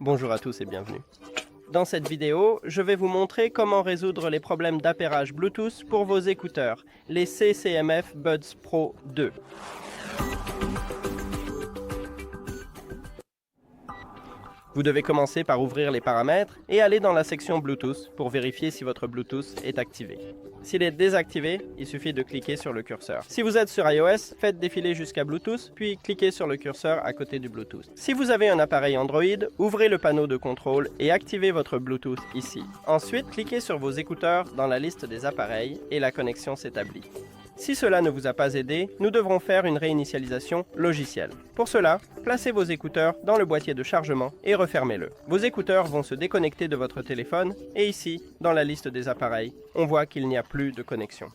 Bonjour à tous et bienvenue. Dans cette vidéo, je vais vous montrer comment résoudre les problèmes d'appairage Bluetooth pour vos écouteurs, les CCMF Buds Pro 2. Vous devez commencer par ouvrir les paramètres et aller dans la section Bluetooth pour vérifier si votre Bluetooth est activé. S'il est désactivé, il suffit de cliquer sur le curseur. Si vous êtes sur iOS, faites défiler jusqu'à Bluetooth, puis cliquez sur le curseur à côté du Bluetooth. Si vous avez un appareil Android, ouvrez le panneau de contrôle et activez votre Bluetooth ici. Ensuite, cliquez sur vos écouteurs dans la liste des appareils et la connexion s'établit. Si cela ne vous a pas aidé, nous devrons faire une réinitialisation logicielle. Pour cela, placez vos écouteurs dans le boîtier de chargement et refermez-le. Vos écouteurs vont se déconnecter de votre téléphone et ici, dans la liste des appareils, on voit qu'il n'y a plus de connexion.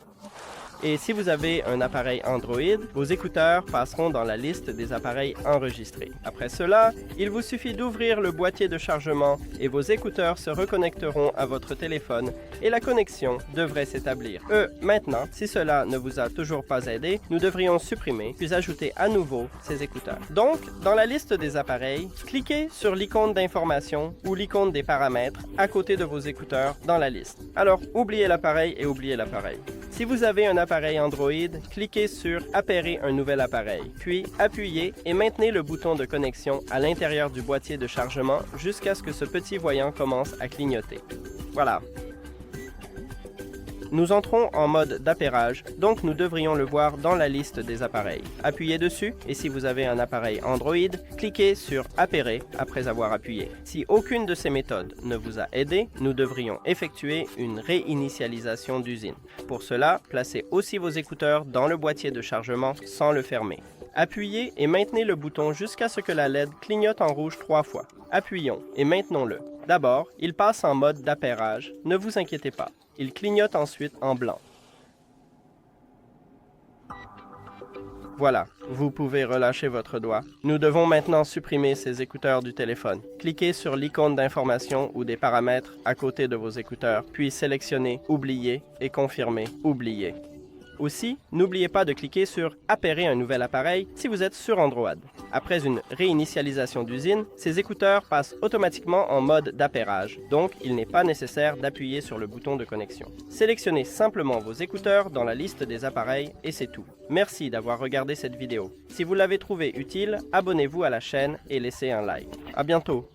Et si vous avez un appareil Android, vos écouteurs passeront dans la liste des appareils enregistrés. Après cela, il vous suffit d'ouvrir le boîtier de chargement et vos écouteurs se reconnecteront à votre téléphone et la connexion devrait s'établir. Maintenant, si cela ne vous a toujours pas aidé, nous devrions supprimer puis ajouter à nouveau ces écouteurs. Donc, dans la liste des appareils, cliquez sur l'icône d'information ou l'icône des paramètres à côté de vos écouteurs dans la liste. Alors, oubliez l'appareil et oubliez l'appareil. Si vous avez un appareil Android, cliquez sur « Appairer un nouvel appareil », puis appuyez et maintenez le bouton de connexion à l'intérieur du boîtier de chargement jusqu'à ce que ce petit voyant commence à clignoter. Voilà. Nous entrons en mode d'appairage, donc nous devrions le voir dans la liste des appareils. Appuyez dessus et si vous avez un appareil Android, cliquez sur « Appairer » après avoir appuyé. Si aucune de ces méthodes ne vous a aidé, nous devrions effectuer une réinitialisation d'usine. Pour cela, placez aussi vos écouteurs dans le boîtier de chargement sans le fermer. Appuyez et maintenez le bouton jusqu'à ce que la LED clignote en rouge 3 fois. Appuyons et maintenons-le. D'abord, il passe en mode d'appairage. Ne vous inquiétez pas. Il clignote ensuite en blanc. Voilà, vous pouvez relâcher votre doigt. Nous devons maintenant supprimer ces écouteurs du téléphone. Cliquez sur l'icône d'information ou des paramètres à côté de vos écouteurs, puis sélectionnez « Oublier » et confirmez « Oublier ». Aussi, n'oubliez pas de cliquer sur « Appairer un nouvel appareil » si vous êtes sur Android. Après une réinitialisation d'usine, ces écouteurs passent automatiquement en mode d'appairage, donc il n'est pas nécessaire d'appuyer sur le bouton de connexion. Sélectionnez simplement vos écouteurs dans la liste des appareils et c'est tout. Merci d'avoir regardé cette vidéo. Si vous l'avez trouvée utile, abonnez-vous à la chaîne et laissez un like. À bientôt!